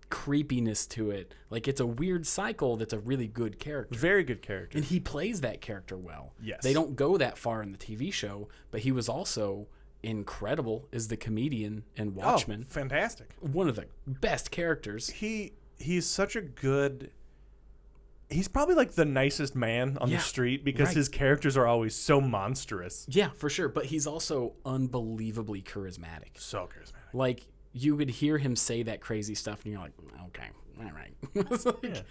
creepiness to it. Like it's a weird cycle that's a really good character. Very good character. And he plays that character well. Yes. They don't go that far in the TV show, but he was also incredible as the comedian in Watchmen. Oh, fantastic. One of the best characters. He's such a good... He's probably like the nicest man on the street because his characters are always so monstrous. Yeah, for sure. But he's also unbelievably charismatic. So charismatic. Like, you would hear him say that crazy stuff and you're like, okay, all right.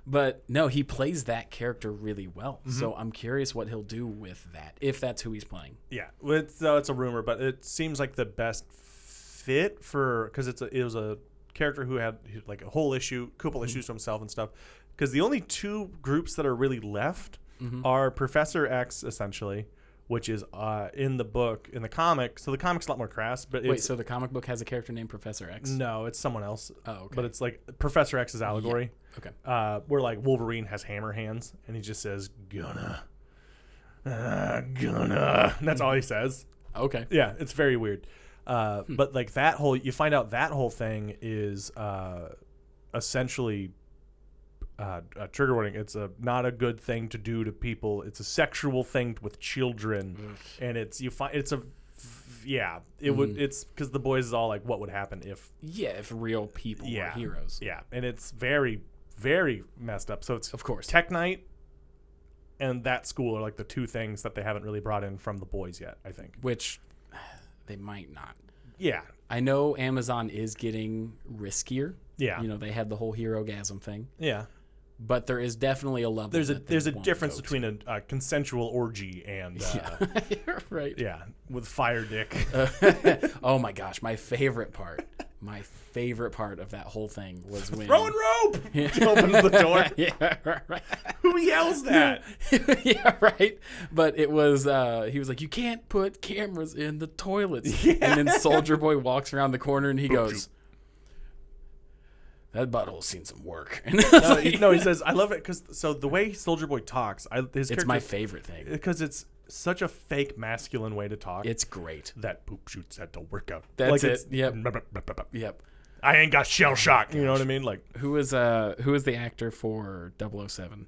But no, he plays that character really well. So I'm curious what he'll do with that, if that's who he's playing. Yeah, it's a rumor, but it seems like the best fit for, because it was a character who had like a whole couple issues to himself and stuff. Because the only 2 groups that are really left are Professor X, essentially, which is in the book, in the comic. So the comic's a lot more crass. But so the comic book has a character named Professor X? No, it's someone else. Oh, okay. But it's like Professor X's allegory. Yeah. Okay. Where like Wolverine has hammer hands, and he just says, gonna. And that's all he sass. Okay. Yeah, it's very weird. But like you find out that whole thing is essentially... a trigger warning. It's not a good thing to do to people. It's a sexual thing with children, and it's a Yeah, it would. It's because The Boys is all like, what would happen if? Yeah, if real people were heroes. Yeah, and it's very, very messed up. So it's Of course. Tech Night and that school are like the two things that they haven't really brought in from The Boys yet, I think. Which they might not. Yeah. I know Amazon is getting riskier. Yeah. You know, they had the whole hero-gasm thing. Yeah. But there is definitely a level. There's a won't difference go between a consensual orgy and right. yeah, with fire dick. Oh my gosh, my favorite part of that whole thing was when Throwing rope. He opens the door. Yeah, right. Who yells that? Yeah, right. But it was he was like, you can't put cameras in the toilets. Yeah. And then Soldier Boy walks around the corner and he goes, that butthole's seen some work. And No, he says, I love it because the way Soldier Boy talks, it's my favorite thing. Because it's such a fake masculine way to talk. It's great. That poop shoots at the workout. That's like it. Yep. I ain't got shell shock. You know what I mean? Like who is the actor for 007?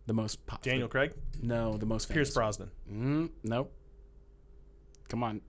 The most Daniel Craig? No, the most famous. Pierce Brosnan. Nope. Come on.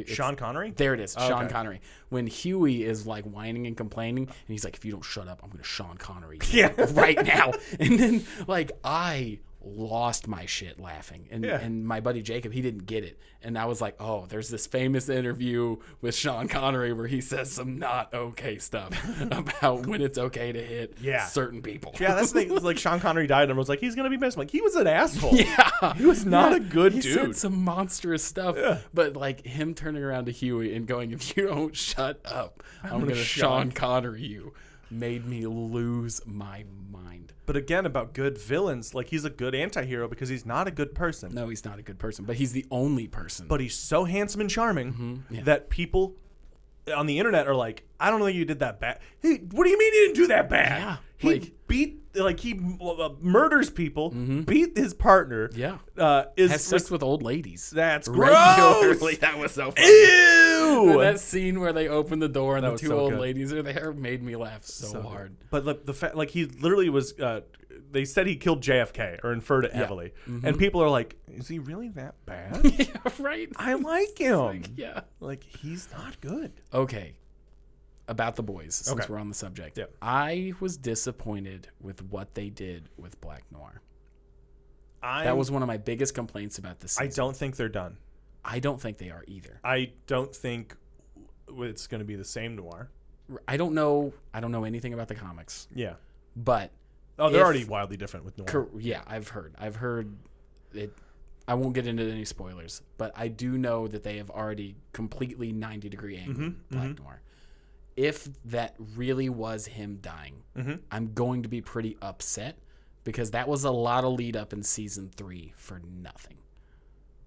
Sean Connery? There it is. Oh, Sean okay. Connery. When Huey is like whining and complaining, and he's like, if you don't shut up, I'm going to Sean Connery you Yeah. right now. And then, like, I lost my shit laughing. And my buddy Jacob, he didn't get it. And I was like, oh, there's this famous interview with Sean Connery where he says some not okay stuff about when it's okay to hit certain people. Yeah, that's the thing. It's like Sean Connery died and was like, he's going to be missed. I'm like, he was an asshole. Yeah. He was not a good he dude. Said some monstrous stuff. Yeah. But like him turning around to Huey and going, if you don't shut up, I'm going to Sean Connery you, made me lose my mind. But again, about good villains, like he's a good anti-hero because he's not a good person. No, he's not a good person, but he's the only person. But he's so handsome and charming Yeah. that people on the internet are like, I don't think you did that bad. Hey, what do you mean he didn't do that bad? Yeah, he murders people, beat his partner. Yeah. Has sex with old ladies. That's regularly. gross. That was so funny. Ew. That scene where they open the door and That the was two so old good. ladies are there made me laugh so hard. But the fact, like he literally was. They said he killed JFK or inferred it heavily, and people are like, "Is he really that bad?" Yeah, right. I like him. Yeah. Like he's not good. Okay. About The Boys, since Okay. we're on the subject. Yeah. I was disappointed with what they did with Black Noir. That That was one of my biggest complaints about this season. I don't think they're done. I don't think they are either. I don't think it's going to be the same Noir. I don't know anything about the comics, Yeah. but They're already wildly different with Noir. yeah, I've heard it. I won't get into any spoilers, but I do know that they have already completely 90-degree angled Black Noir. If that really was him dying, I'm going to be pretty upset because that was a lot of lead up in season 3 for nothing.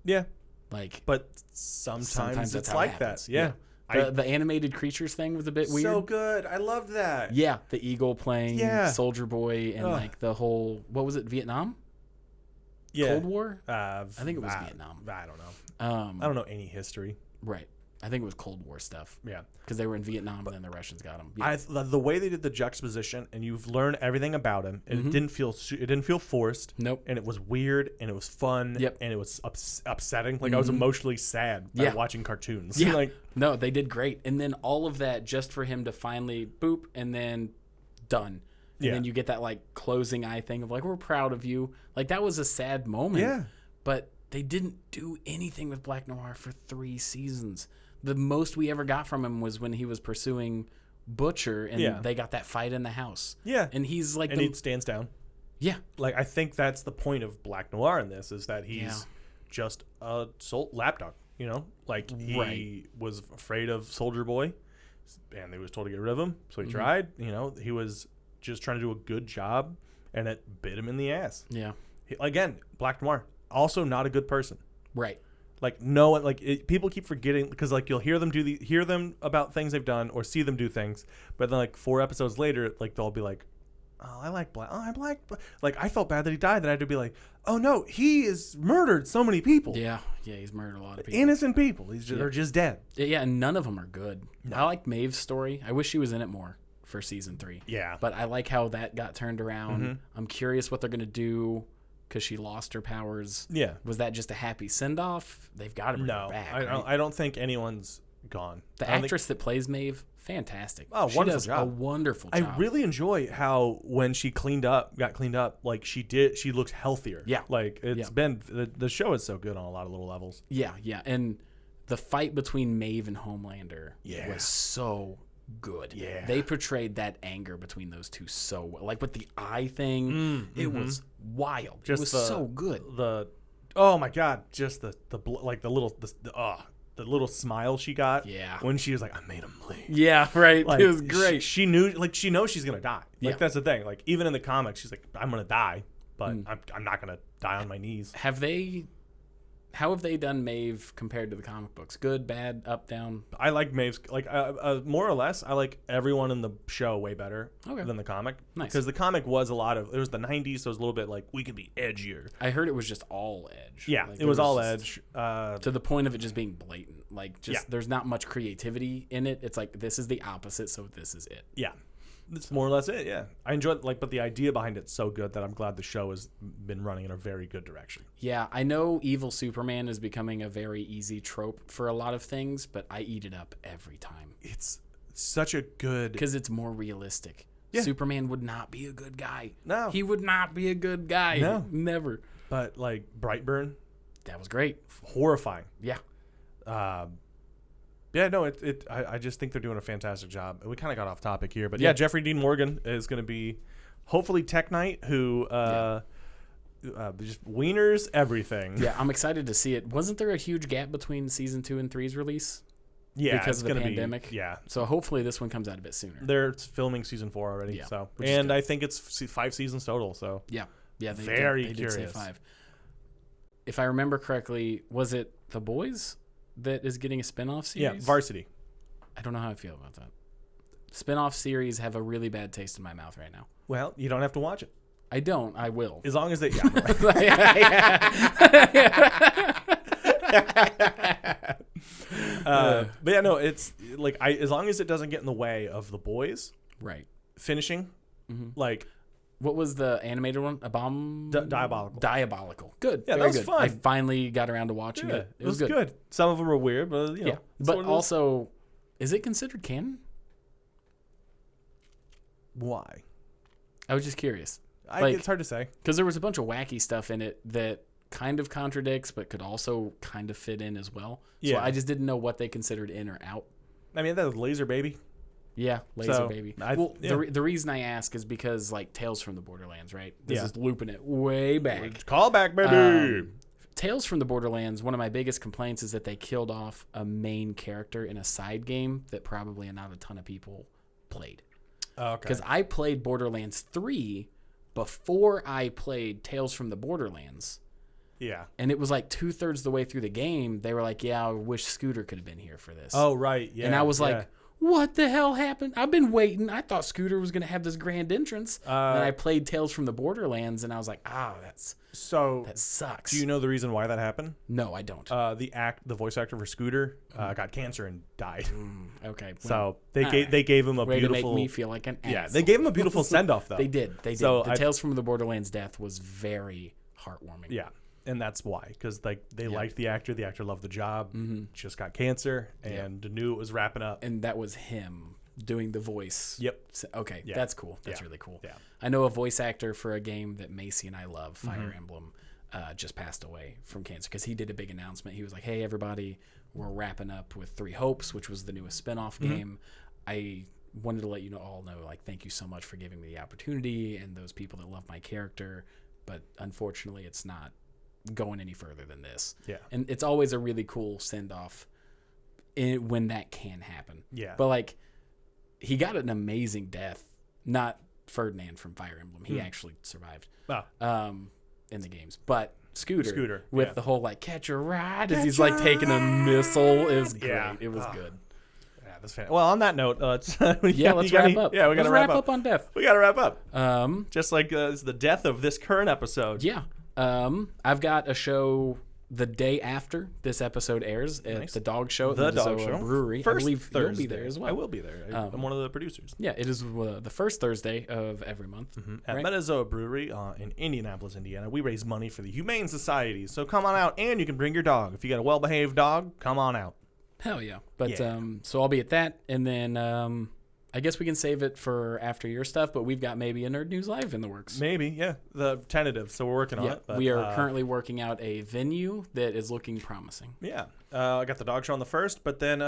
Yeah. Like, But sometimes that's it's how it like happens. that. Yeah. The animated creatures thing was a bit weird. So good. I loved that. Yeah, the eagle playing Yeah. Soldier Boy and like the whole, what was it, Vietnam? Yeah. Cold War? I think it was Vietnam. I don't know. I don't know any history. Right. I think it was Cold War stuff. Yeah. Because they were in Vietnam and then the Russians got them. Yeah. The way they did the juxtaposition and you've learned everything about him, and it didn't feel forced. Nope. And it was weird and it was fun. Yep. And it was upsetting. Like I was emotionally sad by watching cartoons. Yeah. Like No, they did great. And then all of that just for him to finally boop and then done. And then you get that like closing eye thing of like, we're proud of you. Like that was a sad moment. Yeah. But they didn't do anything with Black Noir for 3 seasons. The most we ever got from him was when he was pursuing Butcher and they got that fight in the house. Yeah. And he's like, and he stands down. Yeah. Like I think that's the point of Black Noir in this is that he's just a lapdog, you know? Like he was afraid of Soldier Boy and they was told to get rid of him. So he tried, you know, he was just trying to do a good job and it bit him in the ass. Yeah. Again, Black Noir, also not a good person. Right. Like people keep forgetting because like you'll hear them about things they've done or see them do things, but then like 4 episodes later, like they'll be like, "Oh, I like Black. Oh, I like." Like I felt bad that he died. That I had to be like, "Oh no, he has murdered so many people. Yeah, he's murdered a lot of people. Innocent people. They're just dead." Yeah, and none of them are good. No. I like Maeve's story. I wish she was in it more for season 3. Yeah, but I like how that got turned around. I'm curious what they're gonna do because she lost her powers. Yeah. Was that just a happy send-off? They've got to bring her back. I don't think anyone's gone. The actress that plays Maeve, fantastic. Oh, she wonderful does job. a wonderful job. I really enjoy how when she got cleaned up, like she looks healthier. Yeah. Like it's been the show is so good on a lot of little levels. Yeah, and the fight between Maeve and Homelander was so good. Yeah. They portrayed that anger between those two so well. Like with the eye thing, it was wild. It was so good. Oh my god, just the little smile she got when she was like, I made him bleed. Yeah, right. Like, it was great. She knew, like, she knows she's gonna die. Like that's the thing. Like even in the comics, she's like, I'm gonna die, but I'm not gonna die on my knees. How have they done Maeve compared to the comic books? Good, bad, up, down? I like Maeve's, like, more or less, I like everyone in the show way better than the comic. Nice. Because the comic was it was the 90s, so it was a little bit like, we could be edgier. I heard it was just all edge. Yeah, like, it was all edge. To the point of it just being blatant. Like, there's not much creativity in it. It's like, this is the opposite, so this is it. Yeah. That's more or less it, yeah. I enjoyed it, but the idea behind it's so good that I'm glad the show has been running in a very good direction. Yeah, I know evil Superman is becoming a very easy trope for a lot of things, but I eat it up every time. It's such a good... Because it's more realistic. Yeah. Superman would not be a good guy. No. He would not be a good guy. No. Never. But, like, Brightburn... That was great. Horrifying. Yeah. Yeah, no, I just think they're doing a fantastic job. We kind of got off topic here, but Jeffrey Dean Morgan is going to be hopefully Tech Knight, who just wieners everything. Yeah, I'm excited to see it. Wasn't there a huge gap between season 2 and 3's release? Yeah, because of the pandemic. Yeah, so hopefully this one comes out a bit sooner. They're filming season 4 already. Yeah, so and I think it's 5 seasons total. So yeah, they very did say curious. 5. If I remember correctly, was it The Boys that is getting a spinoff series? Yeah, Varsity. I don't know how I feel about that. Spinoff series have a really bad taste in my mouth right now. Well, you don't have to watch it. I don't. I will. As long as they... but yeah, no, it's like as long as it doesn't get in the way of The Boys right finishing, like... What was the animated one? Diabolical. Diabolical. Good. Yeah, Very that was good. fun. I finally got around to watching it. It was good. Some of them were weird, but you know. Yeah. But also, is it considered canon? Why? I was just curious. It's hard to say. Because there was a bunch of wacky stuff in it that kind of contradicts, but could also kind of fit in as well. So I just didn't know what they considered in or out. I mean, that was Laser Baby. Yeah, Laser Baby. The reason I ask is because, like, Tales from the Borderlands, right? This is looping it way back. Call back, baby! Tales from the Borderlands, one of my biggest complaints is that they killed off a main character in a side game that probably not a ton of people played. Okay. Because I played Borderlands 3 before I played Tales from the Borderlands. Yeah. And it was like 2/3 the way through the game, they were like, yeah, I wish Scooter could have been here for this. Oh, right. Yeah. And I was like... What the hell happened? I've been waiting. I thought Scooter was going to have this grand entrance. And I played Tales from the Borderlands, and I was like, that sucks. Do you know the reason why that happened? No, I don't. The voice actor for Scooter got cancer and died. Okay. So they gave him a way beautiful... to make me feel like an asshole. Yeah, they gave him a beautiful send-off, though. They did. So the Tales from the Borderlands death was very heartwarming. Yeah. And that's why, because like they liked the actor loved the job, just got cancer, and knew it was wrapping up. And that was him doing the voice. Yep. So, okay, that's cool. That's really cool. Yeah. I know a voice actor for a game that Macy and I love, Fire Emblem, just passed away from cancer because he did a big announcement. He was like, "Hey, everybody, we're wrapping up with 3 Hopes, which was the newest spinoff game. I wanted to let you all know, like, thank you so much for giving me the opportunity and those people that love my character, but unfortunately, it's not going any further than this." Yeah. And it's always a really cool send-off when that can happen. Yeah. But, like, he got an amazing death. Not Ferdinand from Fire Emblem. He actually survived in the games. But Scooter with the whole, like, catch a ride as he's, like, taking a missile is great. Yeah. It was good. Yeah, that's fantastic. Well, on that note, let's wrap up. Yeah, we got to wrap up on death. We got to wrap up. Just like it's the death of this current episode. Yeah. I've got a show the day after this episode airs at the Dog Show at The Dog Mezzo Show Brewery. First I believe Thursday. you'll be there as well. I will be there. I'm one of the producers. Yeah, it is the first Thursday of every month. At right? Mezzo Brewery in Indianapolis, Indiana. We raise money for the Humane Society. So come on out, and you can bring your dog. If you got a well-behaved dog, come on out. Hell yeah. But Yeah. so I'll be at that, and then I guess we can save it for after your stuff, but we've got maybe a Nerd News Live in the works. Maybe, yeah. The tentative, so we're working on it. But, we are currently working out a venue that is looking promising. Yeah. I got the dog show on the 1st, but then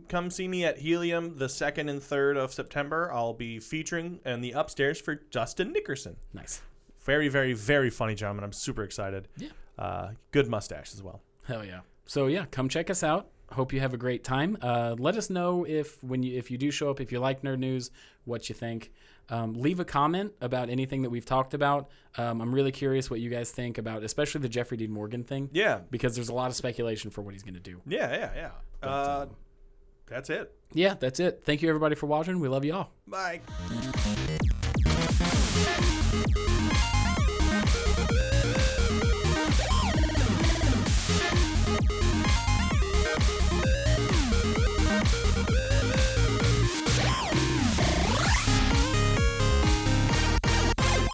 come see me at Helium the 2nd and 3rd of September. I'll be featuring in the upstairs for Justin Nickerson. Nice. Very, very, very funny gentleman. I'm super excited. Yeah. Good mustache as well. Hell yeah. So yeah, come check us out. Hope you have a great time. Let us know if you do show up, if you like Nerd News, what you think. Leave a comment about anything that we've talked about. I'm really curious what you guys think about, especially the Jeffrey Dean Morgan thing. Yeah. Because there's a lot of speculation for what he's going to do. Yeah. But, that's it. Yeah, that's it. Thank you everybody for watching. We love you all. Bye.